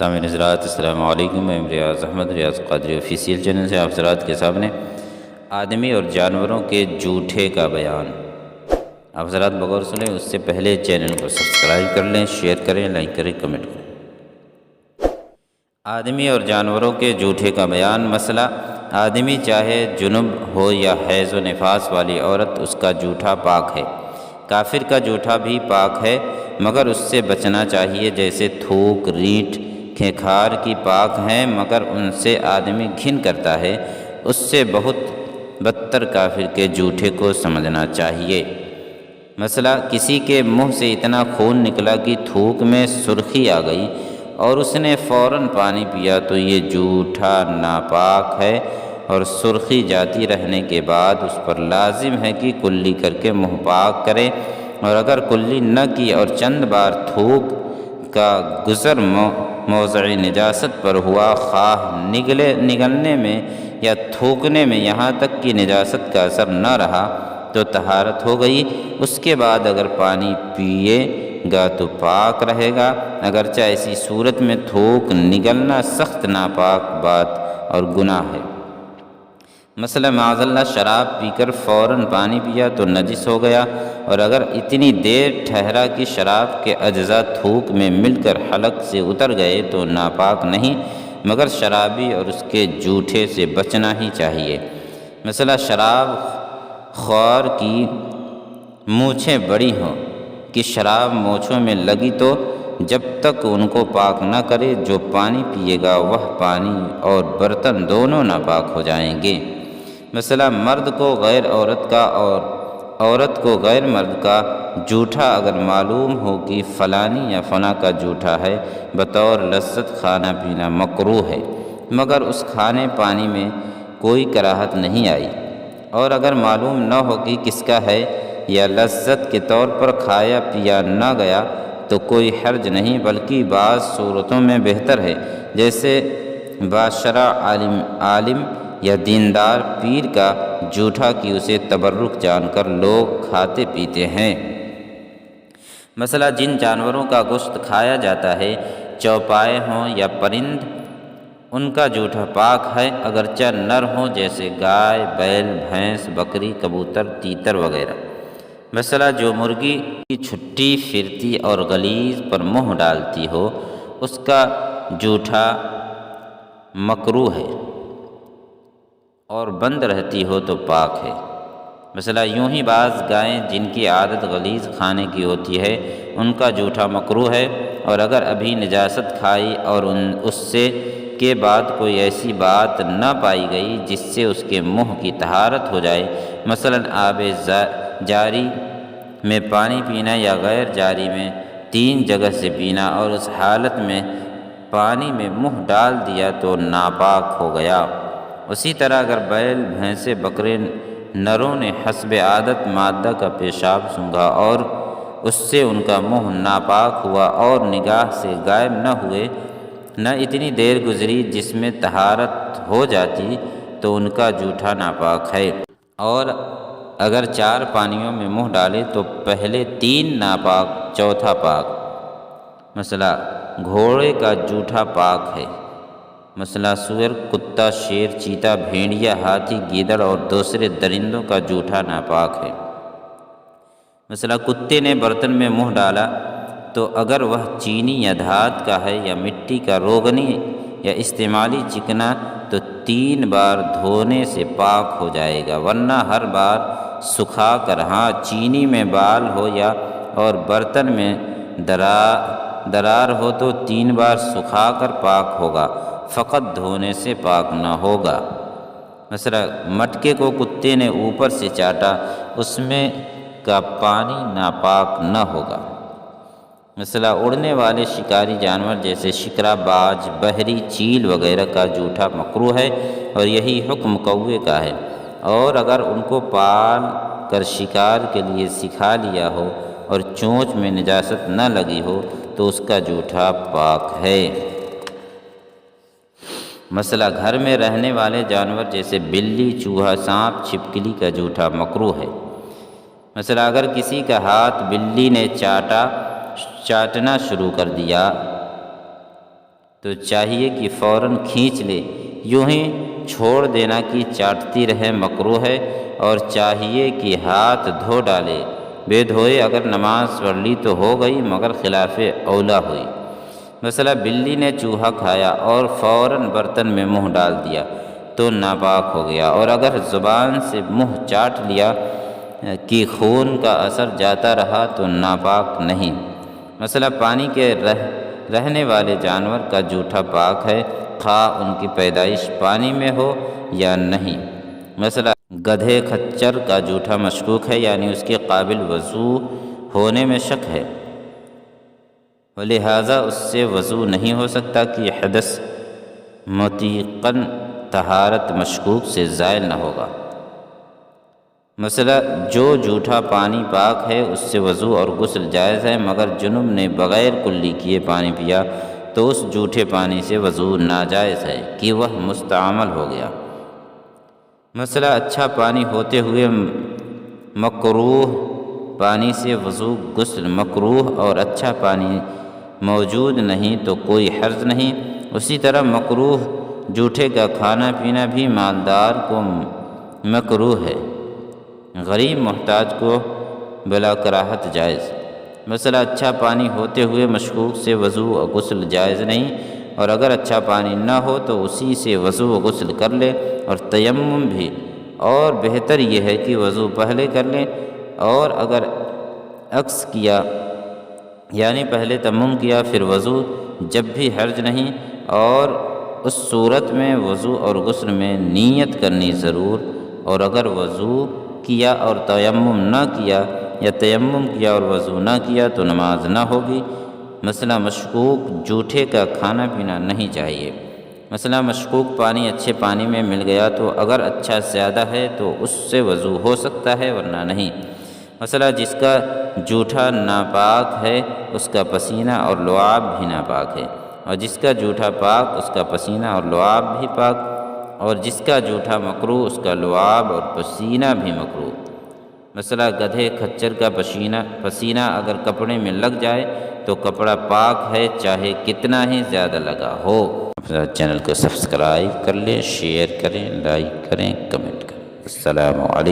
سامعین حضرات السلام علیکم، میں ریاض احمد ریاض قادری آفیشیل چینل سے آپ حضرات کے سامنے آدمی اور جانوروں کے جھوٹے کا بیان۔ آپ حضرات بغور سنیں اس سے پہلے چینل کو سبسکرائب کر لیں، شیئر کریں، لائک کریں، کمنٹ کریں۔ آدمی اور جانوروں کے جھوٹے کا بیان۔ مسئلہ: آدمی چاہے جنب ہو یا حیض و نفاس والی عورت، اس کا جھوٹا پاک ہے۔ کافر کا جھوٹا بھی پاک ہے مگر اس سے بچنا چاہیے، جیسے تھوک، رینٹ، کھینکھار کی پاک ہیں مگر ان سے آدمی گھن کرتا ہے، اس سے بہت بدتر کافر کے جھوٹے کو سمجھنا چاہیے۔ مسئلہ: کسی کے منہ سے اتنا خون نکلا کہ تھوک میں سرخی آ گئی اور اس نے فوراً پانی پیا تو یہ جھوٹا ناپاک ہے، اور سرخی جاتی رہنے کے بعد اس پر لازم ہے کہ کلی کر کے منہ پاک کرے، اور اگر کلی نہ کی اور چند بار تھوک کا گزر موضع نجاست پر ہوا، خواہ نگلنے میں یا تھوکنے میں، یہاں تک کہ نجاست کا اثر نہ رہا تو طہارت ہو گئی۔ اس کے بعد اگر پانی پیے گا تو پاک رہے گا، اگرچہ ایسی صورت میں تھوک نگلنا سخت ناپاک بات اور گناہ ہے۔ مسئلہ: معاذ اللہ شراب پی کر فوراً پانی پیا تو نجس ہو گیا، اور اگر اتنی دیر ٹھہرا کہ شراب کے اجزاء تھوک میں مل کر حلق سے اتر گئے تو ناپاک نہیں، مگر شرابی اور اس کے جھوٹے سے بچنا ہی چاہیے۔ مسئلہ: شراب خوار کی مونچھیں بڑی ہوں کہ شراب مونچھوں میں لگی تو جب تک ان کو پاک نہ کرے، جو پانی پیے گا وہ پانی اور برتن دونوں ناپاک ہو جائیں گے۔ مسئلہ: مرد کو غیر عورت کا اور عورت کو غیر مرد کا جھوٹا اگر معلوم ہو کہ فلانی یا فلاں کا جھوٹا ہے، بطور لذت کھانا پینا مکروہ ہے مگر اس کھانے پانی میں کوئی کراہت نہیں آئی، اور اگر معلوم نہ ہو کہ کس کا ہے یا لذت کے طور پر کھایا پیا نہ گیا تو کوئی حرج نہیں، بلکہ بعض صورتوں میں بہتر ہے، جیسے باشرع عالم یا دیندار پیر کا جھوٹا کہ اسے تبرک جان کر لوگ کھاتے پیتے ہیں۔ مسئلہ: جن جانوروں کا گوشت کھایا جاتا ہے، چوپائے ہوں یا پرند، ان کا جھوٹا پاک ہے، اگرچہ نر ہوں، جیسے گائے، بیل، بھینس، بکری، کبوتر، تیتر وغیرہ۔ مسئلہ: جو مرغی کی چھٹی پھرتی اور غلیظ پر منہ ڈالتی ہو، اس کا جھوٹا مکروہ ہے، اور بند رہتی ہو تو پاک ہے۔ مسئلہ: یوں ہی بعض گائیں جن کی عادت غلیظ کھانے کی ہوتی ہے، ان کا جھوٹا مکروہ ہے، اور اگر ابھی نجاست کھائی اور اس سے کے بعد کوئی ایسی بات نہ پائی گئی جس سے اس کے منہ کی طہارت ہو جائے، مثلاً آب جاری میں پانی پینا یا غیر جاری میں 3 جگہ سے پینا، اور اس حالت میں پانی میں منہ ڈال دیا تو ناپاک ہو گیا۔ اسی طرح اگر بیل، بھینسیں، بکرے نروں نے حسب عادت مادہ کا پیشاب سونگھا اور اس سے ان کا منہ ناپاک ہوا اور نگاہ سے غائب نہ ہوئے، نہ اتنی دیر گزری جس میں طہارت ہو جاتی، تو ان کا جھوٹا ناپاک ہے، اور اگر 4 پانیوں میں منہ ڈالے تو پہلے 3 ناپاک، چوتھا پاک۔ مسئلہ: گھوڑے کا جھوٹا پاک ہے۔ مسئلہ: سور، کتا، شیر، چیتا، بھیڑیا، ہاتھی، گیدڑ اور دوسرے درندوں کا جھوٹا ناپاک ہے۔ مسئلہ: کتے نے برتن میں منہ ڈالا تو اگر وہ چینی یا دھات کا ہے یا مٹی کا، روغنی یا استعمالی چکنا، تو 3 بار دھونے سے پاک ہو جائے گا، ورنہ ہر بار سکھا کر، ہاں چینی میں بال ہو یا اور برتن میں درار ہو تو 3 بار سکھا کر پاک ہوگا، فقط دھونے سے پاک نہ ہوگا۔ مسئلہ: مٹکے کو کتے نے اوپر سے چاٹا، اس میں کا پانی ناپاک نہ ہوگا۔ مسئلہ: اڑنے والے شکاری جانور جیسے شکرا، باز، بحری، چیل وغیرہ کا جھوٹا مکروہ ہے، اور یہی حکم کوے کا ہے، اور اگر ان کو پال کر شکار کے لیے سکھا لیا ہو اور چونچ میں نجاست نہ لگی ہو تو اس کا جھوٹا پاک ہے۔ مسئلہ: گھر میں رہنے والے جانور جیسے بلی، چوہا، سانپ، چھپکلی کا جھوٹا مکروہ ہے۔ مسئلہ: اگر کسی کا ہاتھ بلی نے چاٹنا شروع کر دیا تو چاہیے کہ فوراً کھینچ لے، یوں ہی چھوڑ دینا کہ چاٹتی رہے مکروہ ہے، اور چاہیے کہ ہاتھ دھو ڈالے، بے دھوئے اگر نماز پڑھ لی تو ہو گئی مگر خلاف اولا ہوئی۔ مثلا بلی نے چوہا کھایا اور فوراً برتن میں منہ ڈال دیا تو ناپاک ہو گیا، اور اگر زبان سے منہ چاٹ لیا کہ خون کا اثر جاتا رہا تو ناپاک نہیں۔ مثلا پانی کے رہنے والے جانور کا جوٹھا پاک ہے، خواہ ان کی پیدائش پانی میں ہو یا نہیں۔ مثلا گدھے خچر کا جوٹھا مشکوک ہے، یعنی اس کے قابل وضو ہونے میں شک ہے، ولہٰذا اس سے وضو نہیں ہو سکتا کہ حدث متیقن طہارت مشکوک سے زائل نہ ہوگا۔ مثلا جو جوٹھا پانی پاک ہے اس سے وضو اور غسل جائز ہے، مگر جنب نے بغیر کلی کیے پانی پیا تو اس جوٹھے پانی سے وضو ناجائز ہے کہ وہ مستعمل ہو گیا۔ مثلا اچھا پانی ہوتے ہوئے مکروہ پانی سے وضو غسل مکروہ، اور اچھا پانی موجود نہیں تو کوئی حرج نہیں۔ اسی طرح مکروہ جوٹھے کا کھانا پینا بھی مالدار کو مکروہ ہے، غریب محتاج کو بلا کراہت جائز۔ مثلا اچھا پانی ہوتے ہوئے مشکوک سے وضو و غسل جائز نہیں، اور اگر اچھا پانی نہ ہو تو اسی سے وضو و غسل کر لے، اور تیمم بھی، اور بہتر یہ ہے کہ وضو پہلے کر لیں، اور اگر عکس کیا یعنی پہلے تیمم کیا پھر وضو، جب بھی حرج نہیں، اور اس صورت میں وضو اور غسل میں نیت کرنی ضرور، اور اگر وضو کیا اور تیمم نہ کیا یا تیمم کیا اور وضو نہ کیا تو نماز نہ ہوگی۔ مثلا مشکوک جوٹھے کا کھانا پینا نہیں چاہیے۔ مثلا مشکوک پانی اچھے پانی میں مل گیا تو اگر اچھا زیادہ ہے تو اس سے وضو ہو سکتا ہے ورنہ نہیں۔ مثلا جس کا جوٹھا ناپاک ہے اس کا پسینہ اور لعاب بھی ناپاک ہے، اور جس کا جوٹھا پاک اس کا پسینہ اور لعاب بھی پاک، اور جس کا جوٹھا مکروہ اس کا لعاب اور پسینہ بھی مکروہ۔ مثلا گدھے خچر کا پسینہ اگر کپڑے میں لگ جائے تو کپڑا پاک ہے چاہے کتنا ہی زیادہ لگا ہو۔ چینل کو سبسکرائب کر لیں، شیئر کریں، لائک کریں، کمنٹ کریں۔ السلام علیکم۔